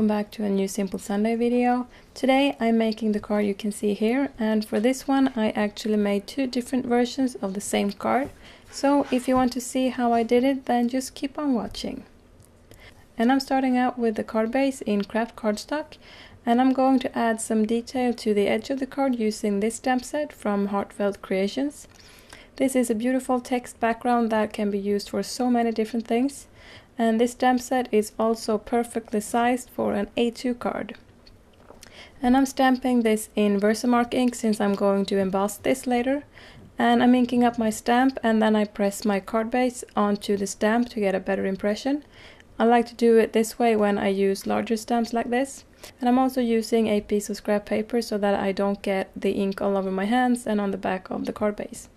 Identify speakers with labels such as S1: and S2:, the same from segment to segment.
S1: welcome back to a new Simple Sunday video. Today I'm making the card you can see here, and for this one I actually made two different versions of the same card. So if you want to see how I did it, then just keep on watching. And I'm starting out with the card base in craft cardstock, and I'm going to add some detail to the edge of the card using this stamp set from Heartfelt Creations. This is a beautiful text background that can be used for so many different things. And this stamp set is also perfectly sized for an A2 card. And I'm stamping this in Versamark ink since I'm going to emboss this later. And I'm inking up my stamp, and then I press my card base onto the stamp to get a better impression. I like to do it this way when I use larger stamps like this. And I'm also using a piece of scrap paper so that I don't get the ink all over my hands and on the back of the card base.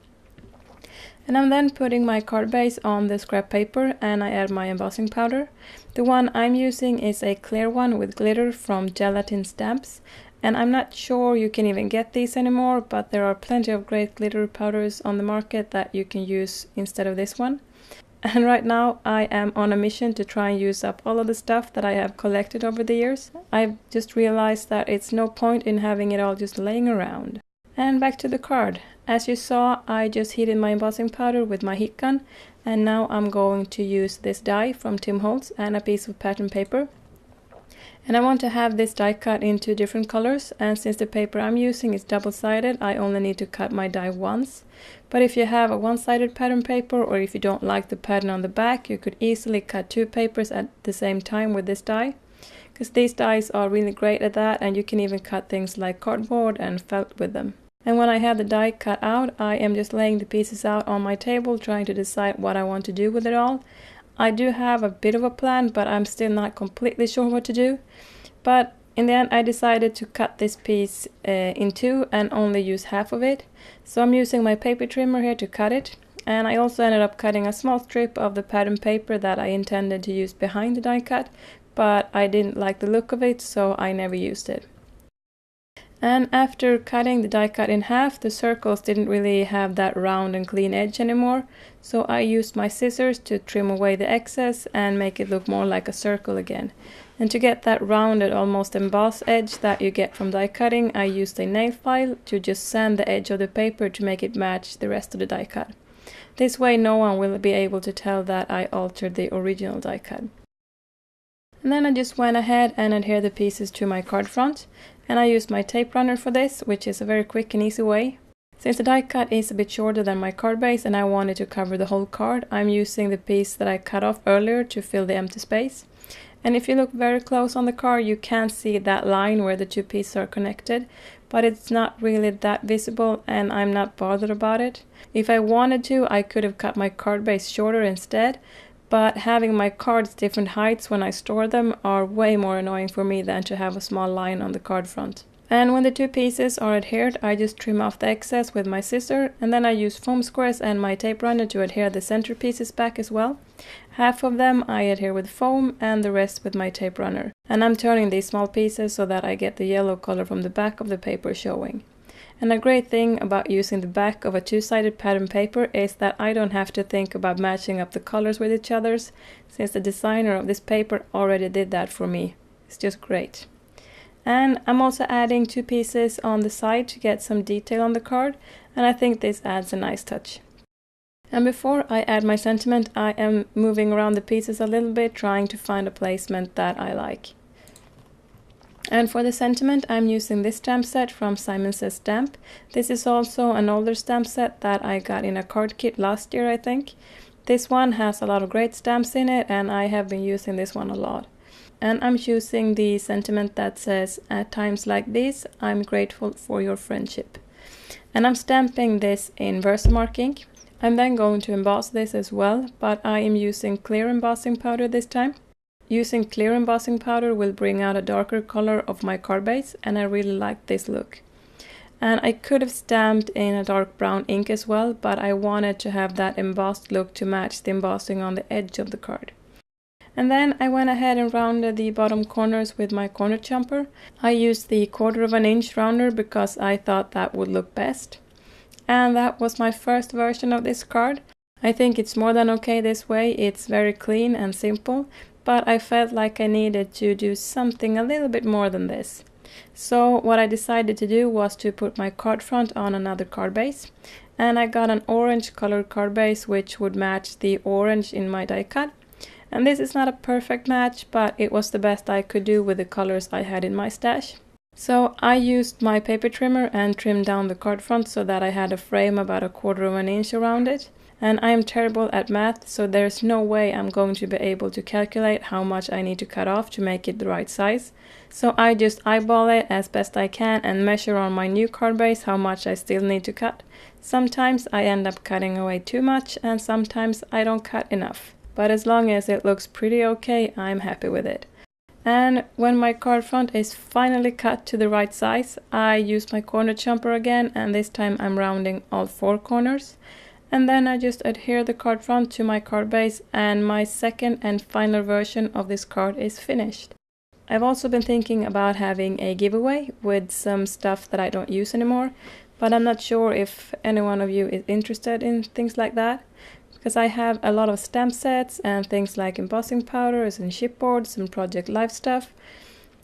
S1: And I'm then putting my card base on the scrap paper, and I add my embossing powder. The one I'm using is a clear one with glitter from Gelatin Stamps. And I'm not sure you can even get these anymore, but there are plenty of great glitter powders on the market that you can use instead of this one. And right now I am on a mission to try and use up all of the stuff that I have collected over the years. I've just realized that it's no point in having it all just laying around. And back to the card. As you saw, I just heated my embossing powder with my heat gun, and now I'm going to use this die from Tim Holtz and a piece of pattern paper. And I want to have this die cut into different colors, and since the paper I'm using is double-sided, I only need to cut my die once. But if you have a one-sided pattern paper, or if you don't like the pattern on the back, you could easily cut two papers at the same time with this die. Because these dies are really great at that, and you can even cut things like cardboard and felt with them. And when I have the die cut out, I am just laying the pieces out on my table, trying to decide what I want to do with it all. I do have a bit of a plan, but I'm still not completely sure what to do. But in the end, I decided to cut this piece in two and only use half of it. So I'm using my paper trimmer here to cut it. And I also ended up cutting a small strip of the pattern paper that I intended to use behind the die cut, but I didn't like the look of it, so I never used it. And after cutting the die cut in half, the circles didn't really have that round and clean edge anymore, so I used my scissors to trim away the excess and make it look more like a circle again. And to get that rounded, almost embossed edge that you get from die cutting, I used a nail file to just sand the edge of the paper to make it match the rest of the die cut. This way no one will be able to tell that I altered the original die cut. And then I just went ahead and adhered the pieces to my card front, and I used my tape runner for this, which is a very quick and easy way. Since the die cut is a bit shorter than my card base and I wanted to cover the whole card, I'm using the piece that I cut off earlier to fill the empty space. And if you look very close on the card, you can see that line where the two pieces are connected, but it's not really that visible, and I'm not bothered about it. If I wanted to, I could have cut my card base shorter instead, but having my cards different heights when I store them are way more annoying for me than to have a small line on the card front. And when the two pieces are adhered, I just trim off the excess with my scissor, and then I use foam squares and my tape runner to adhere the center pieces back as well. Half of them I adhere with foam and the rest with my tape runner. And I'm turning these small pieces so that I get the yellow color from the back of the paper showing. And a great thing about using the back of a two-sided pattern paper is that I don't have to think about matching up the colors with each other's, since the designer of this paper already did that for me. It's just great. And I'm also adding two pieces on the side to get some detail on the card, and I think this adds a nice touch. And before I add my sentiment, I am moving around the pieces a little bit, trying to find a placement that I like. And for the sentiment, I'm using this stamp set from Simon Says Stamp. This is also an older stamp set that I got in a card kit last year, I think. This one has a lot of great stamps in it, and I have been using this one a lot. And I'm choosing the sentiment that says, "At times like these, I'm grateful for your friendship." And I'm stamping this in Versamark ink. I'm then going to emboss this as well, but I am using clear embossing powder this time. Using clear embossing powder will bring out a darker color of my card base, and I really like this look. And I could have stamped in a dark brown ink as well, but I wanted to have that embossed look to match the embossing on the edge of the card. And then I went ahead and rounded the bottom corners with my corner jumper. I used the 1/4 inch rounder because I thought that would look best. And that was my first version of this card. I think it's more than okay this way. It's very clean and simple, but I felt like I needed to do something a little bit more than this. So what I decided to do was to put my card front on another card base, and I got an orange colored card base which would match the orange in my die cut. And this is not a perfect match, but it was the best I could do with the colors I had in my stash. So I used my paper trimmer and trimmed down the card front so that I had a frame about 1/4 of an inch around it. And I am terrible at math, so there's no way I'm going to be able to calculate how much I need to cut off to make it the right size. So I just eyeball it as best I can and measure on my new card base how much I still need to cut. Sometimes I end up cutting away too much and sometimes I don't cut enough. But as long as it looks pretty okay, I'm happy with it. And when my card front is finally cut to the right size, I use my corner jumper again, and this time I'm rounding all 4 corners. And then I just adhere the card front to my card base, and my second and final version of this card is finished. I've also been thinking about having a giveaway with some stuff that I don't use anymore, but I'm not sure if any one of you is interested in things like that. Because I have a lot of stamp sets and things like embossing powders and chipboards and Project Life stuff.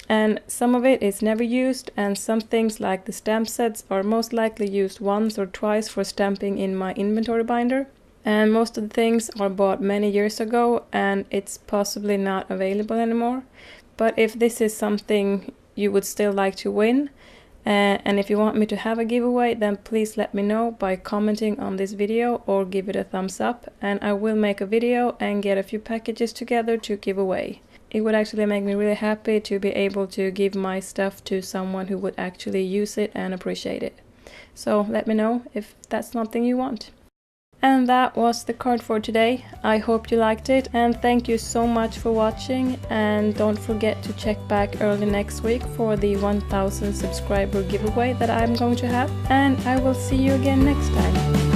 S1: And some of it is never used, and some things like the stamp sets are most likely used once or twice for stamping in my inventory binder. And most of the things are bought many years ago and it's possibly not available anymore. But if this is something you would still like to win, and if you want me to have a giveaway, then please let me know by commenting on this video or give it a thumbs up, and I will make a video and get a few packages together to give away. It would actually make me really happy to be able to give my stuff to someone who would actually use it and appreciate it. So let me know if that's something you want. And that was the card for today. I hope you liked it, and thank you so much for watching, and don't forget to check back early next week for the 1000 subscriber giveaway that I'm going to have, and I will see you again next time.